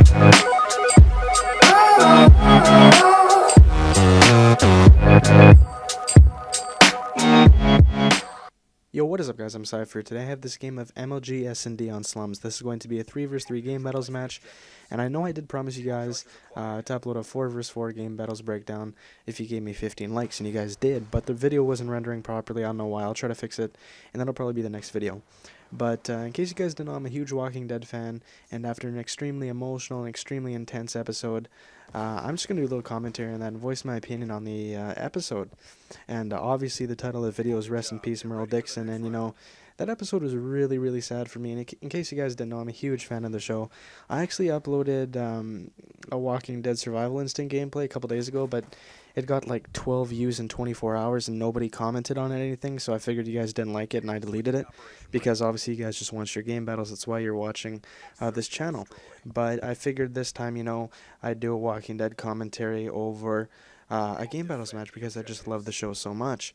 Yo, what is up guys, I'm Cypher. Today I have this game of MLG S&D on Slums. This is going to be a 3 vs 3 game battles match, and I know I did promise you guys to upload a 4 vs 4 game battles breakdown if you gave me 15 likes, and you guys did, but the video wasn't rendering properly. I don't know why. I'll try to fix it, and that'll probably be the next video. But in case you guys didn't know, I'm a huge Walking Dead fan, and after an extremely emotional and extremely intense episode, I'm just going to do a little commentary on that and voice my opinion on the episode. And obviously the title of the video is Rest in Peace, Merle Dixon, and you know, that episode was really, really sad for me. And in case you guys didn't know, I'm a huge fan of the show. I actually uploaded a Walking Dead Survival Instinct gameplay a couple days ago, but it got like 12 views in 24 hours and nobody commented on it or anything, so I figured you guys didn't like it and I deleted it, because obviously you guys just want your game battles. That's why you're watching this channel. But I figured this time, you know, I'd do a Walking Dead commentary over a game battles match, because I just love the show so much.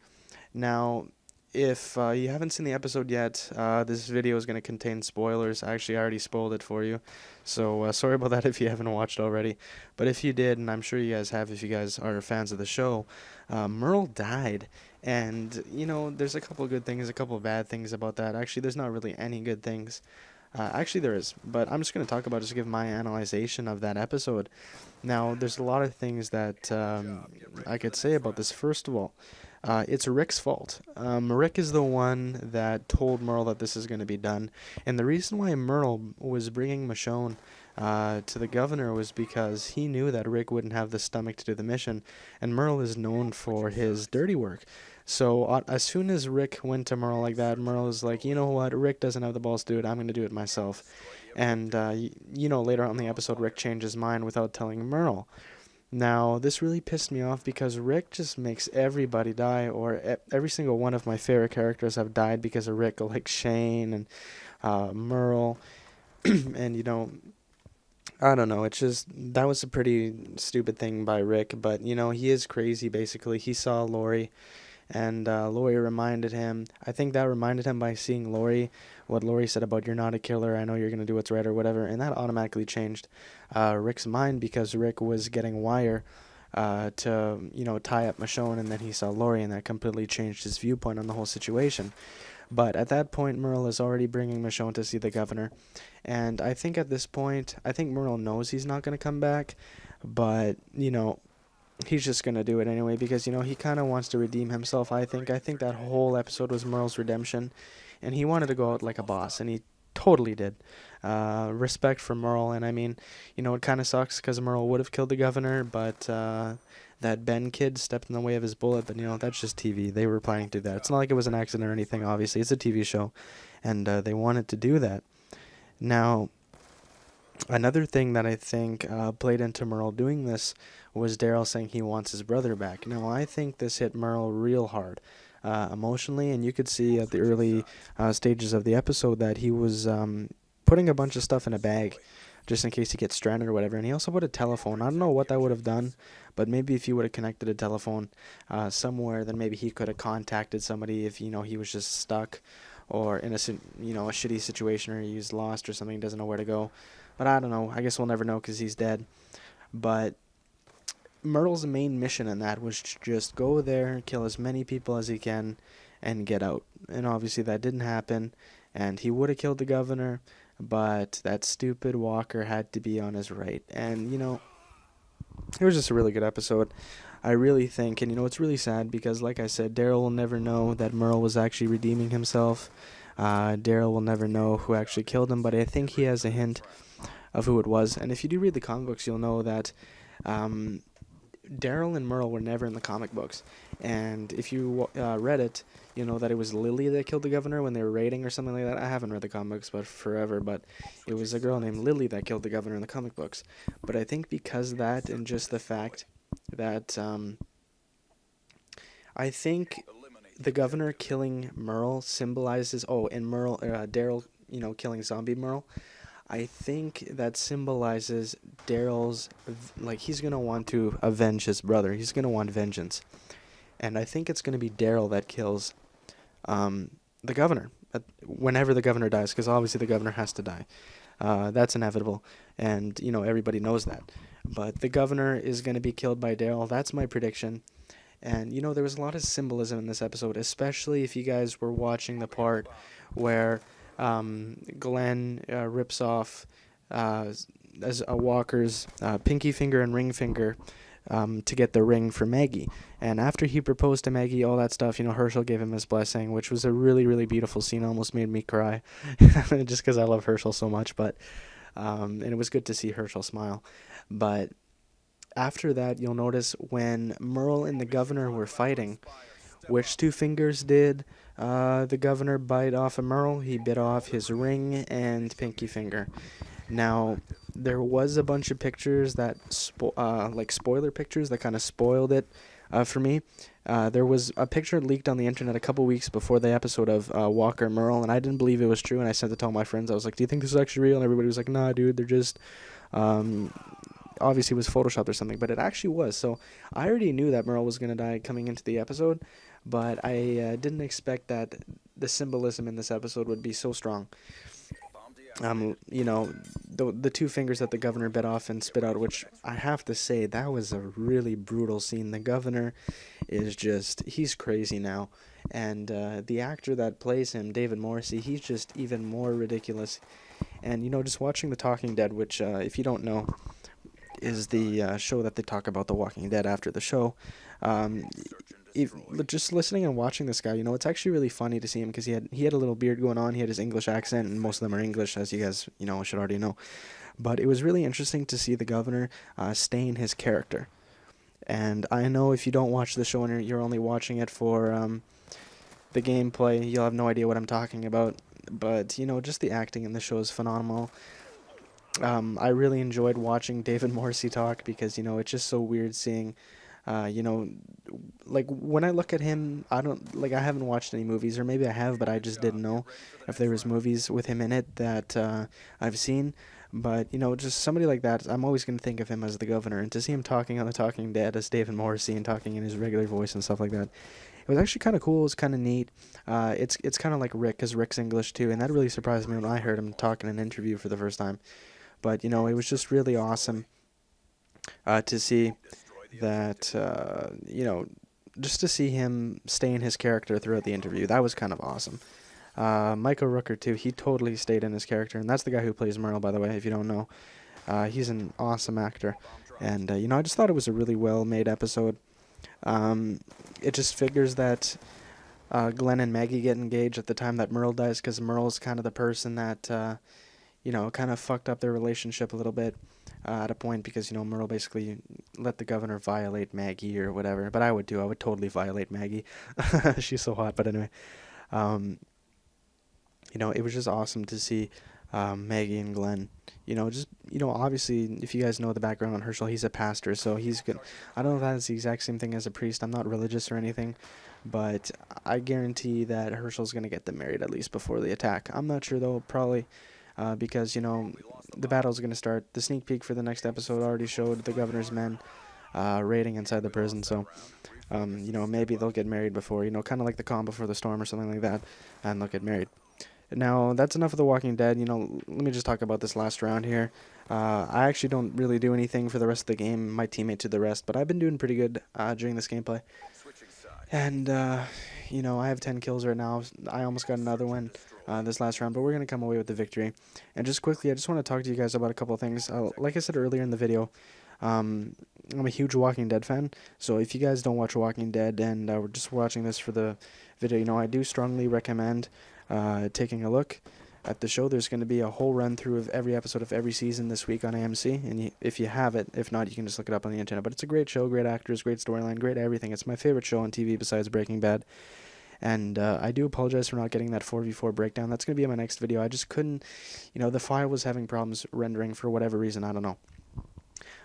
Now, if you haven't seen the episode yet, this video is going to contain spoilers. Actually, I already spoiled it for you, so sorry about that if you haven't watched already. But if you did, and I'm sure you guys have if you guys are fans of the show, Merle died. And, you know, there's a couple of good things, a couple of bad things about that. Actually, there's not really any good things. Actually, there is, but I'm just going to talk about, just give my analyzation of that episode. Now, there's a lot of things that I could say about this. First of all, it's Rick's fault. Rick is the one that told Merle that this is going to be done. And the reason why Merle was bringing Michonne to the governor was because he knew that Rick wouldn't have the stomach to do the mission. And Merle is known for his dirty work. So as soon as Rick went to Merle like that, Merle was like, you know what, Rick doesn't have the balls to do it, I'm going to do it myself. And, you know, later on in the episode, Rick changed his mind without telling Merle. Now, this really pissed me off because Rick just makes everybody die, or every single one of my favorite characters have died because of Rick, like Shane and Merle. And, you know, I don't know, it's just, that was a pretty stupid thing by Rick, but, you know, he is crazy, basically. He saw Lori, and Lori reminded him, I think that reminded him by seeing Lori, what Lori said about, you're not a killer, I know you're going to do what's right, or whatever, and that automatically changed Rick's mind, because Rick was getting wire to, you know, tie up Michonne, and then he saw Lori, and that completely changed his viewpoint on the whole situation. But at that point, Merle is already bringing Michonne to see the governor, and I think at this point, I think Merle knows he's not going to come back, but, you know, he's just going to do it anyway, because, you know, he kind of wants to redeem himself, I think. I think that whole episode was Merle's redemption, and he wanted to go out like a boss, and he totally did. Respect for Merle, and I mean, you know, it kind of sucks because Merle would have killed the governor, but that Ben kid stepped in the way of his bullet, but, you know, that's just TV. They were planning to do that. It's not like it was an accident or anything, obviously. It's a TV show, and they wanted to do that. Now, another thing that I think played into Merle doing this was Daryl saying he wants his brother back. Now, I think this hit Merle real hard emotionally, and you could see at the early stages of the episode that he was putting a bunch of stuff in a bag just in case he gets stranded or whatever. And he also put a telephone. I don't know what that would have done, but maybe if he would have connected a telephone somewhere, then maybe he could have contacted somebody if, you know, he was just stuck or in a, you know, a shitty situation, or he's lost or something, doesn't know where to go. But I don't know. I guess we'll never know because he's dead. But Merle's main mission in that was just go there, kill as many people as he can, and get out. And obviously that didn't happen, and he would have killed the governor, but that stupid Walker had to be on his right. And, you know, it was just a really good episode. I really think, and, you know, it's really sad because, like I said, Daryl will never know that Merle was actually redeeming himself. Daryl will never know who actually killed him, but I think he has a hint of who it was. And if you do read the comic books, you'll know that Daryl and Merle were never in the comic books. And if you read it, you know that it was Lily that killed the governor when they were raiding or something like that. I haven't read the comics but forever, but it was a girl named Lily that killed the governor in the comic books. But I think because of that, and just the fact that I think the governor killing Merle symbolizes, and Merle, Daryl, you know, killing zombie Merle, I think that symbolizes Daryl's, like, he's going to want to avenge his brother. He's going to want vengeance. And I think it's going to be Daryl that kills the governor whenever the governor dies, because obviously the governor has to die. That's inevitable, and you know everybody knows that. But the governor is going to be killed by Daryl. That's my prediction. And you know there was a lot of symbolism in this episode, especially if you guys were watching the part where Glenn rips off as a Walker's pinky finger and ring finger to get the ring for Maggie. And after he proposed to Maggie, all that stuff, you know, Herschel gave him his blessing, which was a really, really beautiful scene. Almost made me cry, just because I love Herschel so much. But and it was good to see Herschel smile. But after that, you'll notice when Merle and the governor were fighting, which two fingers did the governor bite off of Merle? He bit off his ring and pinky finger. Now, there was a bunch of pictures that, like spoiler pictures that kind of spoiled it for me. There was a picture leaked on the internet a couple weeks before the episode of Walker and Merle, and I didn't believe it was true, and I sent it to all my friends. I was like, do you think this is actually real? And everybody was like, nah, dude, they're just... obviously it was photoshopped or something, but it actually was. So I already knew that Merle was going to die coming into the episode, but I didn't expect that the symbolism in this episode would be so strong. You know, the two fingers that the governor bit off and spit out, which I have to say, that was a really brutal scene. The governor is just, he's crazy now. And the actor that plays him, David Morrissey, he's just even more ridiculous. And, you know, just watching The Talking Dead, which, if you don't know, is the show that they talk about The Walking Dead after the show. Just listening and watching this guy, you know, it's actually really funny to see him because he had a little beard going on. He had his English accent, and most of them are English, as you guys, you know, should already know. But it was really interesting to see the governor stay in his character. And I know if you don't watch the show and you're only watching it for the gameplay, you'll have no idea what I'm talking about. But, you know, just the acting in the show is phenomenal. I really enjoyed watching David Morrissey talk because, you know, it's just so weird seeing, you know, like when I look at him, I haven't watched any movies, or maybe I have, but I just didn't know if there was movies with him in it that I've seen. But, you know, just somebody like that, I'm always going to think of him as the governor. And to see him talking on The Talking Dead as David Morrissey and talking in his regular voice and stuff like that, it was actually kind of cool. It was kind of neat. It's kind of like Rick, because Rick's English too, and that really surprised me when I heard him talk in an interview for the first time. But, you know, it was just really awesome to see that, you know, just to see him stay in his character throughout the interview. That was kind of awesome. Michael Rooker, too, he totally stayed in his character. And that's the guy who plays Merle, by the way, if you don't know. He's an awesome actor. And, you know, I just thought it was a really well-made episode. It just figures that Glenn and Maggie get engaged at the time that Merle dies, because Merle's kind of the person that... you know, kind of fucked up their relationship a little bit at a point because, you know, Merle basically let the governor violate Maggie or whatever. But I would too. I would totally violate Maggie. She's so hot. But anyway, you know, it was just awesome to see Maggie and Glenn. You know, just, you know, obviously, if you guys know the background on Herschel, he's a pastor, so he's good. I don't know if that's the exact same thing as a priest. I'm not religious or anything, but I guarantee that Herschel's going to get them married at least before the attack. I'm not sure, though, probably. Because, you know, the battle's going to start. The sneak peek for the next episode already showed the governor's men raiding inside the prison. So, you know, maybe they'll get married before, you know, kind of like the calm before the storm or something like that, and they'll get married. Now, that's enough of The Walking Dead. You know, let me just talk about this last round here. I actually don't really do anything for the rest of the game. My teammate did the rest, but I've been doing pretty good during this gameplay. And, you know, I have 10 kills right now. I almost got another one this last round, but we're going to come away with the victory. And just quickly, I just want to talk to you guys about a couple of things. Like I said earlier in the video, I'm a huge Walking Dead fan, so if you guys don't watch Walking Dead and we're just watching this for the video, you know, I do strongly recommend taking a look at the show. There's going to be a whole run-through of every episode of every season this week on AMC, and if you have it, if not, you can just look it up on the internet. But it's a great show, great actors, great storyline, great everything. It's my favorite show on TV besides Breaking Bad. And I do apologize for not getting that 4v4 breakdown. That's going to be in my next video. I just couldn't, you know, the file was having problems rendering for whatever reason. I don't know.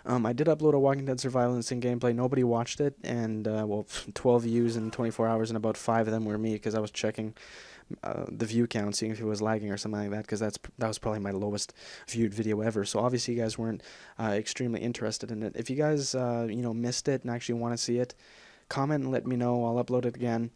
I did upload a Walking Dead Survival Instinct gameplay. Nobody watched it, and, well, 12 views in 24 hours, and about 5 of them were me, because I was checking the view count, seeing if it was lagging or something like that, because that was probably my lowest viewed video ever. So obviously you guys weren't extremely interested in it. If you guys, you know, missed it and actually want to see it, comment and let me know. I'll upload it again.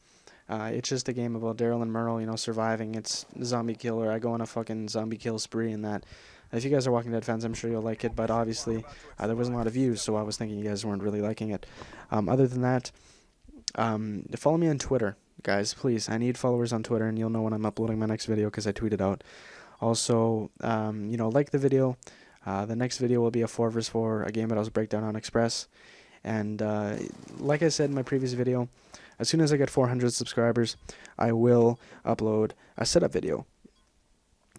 It's just a game about Daryl and Merle, you know, surviving. It's zombie killer. I go on a fucking zombie kill spree in that. If you guys are Walking Dead fans, I'm sure you'll like it, but obviously there wasn't a lot of views, so I was thinking you guys weren't really liking it. Other than that, follow me on Twitter, guys, please. I need followers on Twitter, and you'll know when I'm uploading my next video because I tweet it out. Also, like the video. The next video will be a 4 vs 4, a GameBattles breakdown on Express. And like I said in my previous video, as soon as I get 400 subscribers, I will upload a setup video,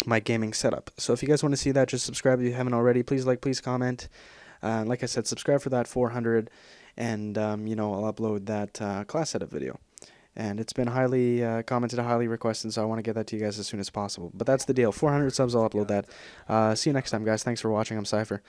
my gaming setup. So if you guys want to see that, just subscribe if you haven't already. Please like, please comment. Like I said, subscribe for that 400, and I'll upload that class setup video. And it's been highly commented, highly requested, so I want to get that to you guys as soon as possible. But that's the deal. 400 subs, I'll upload that. See you next time, guys. Thanks for watching. I'm Cypher.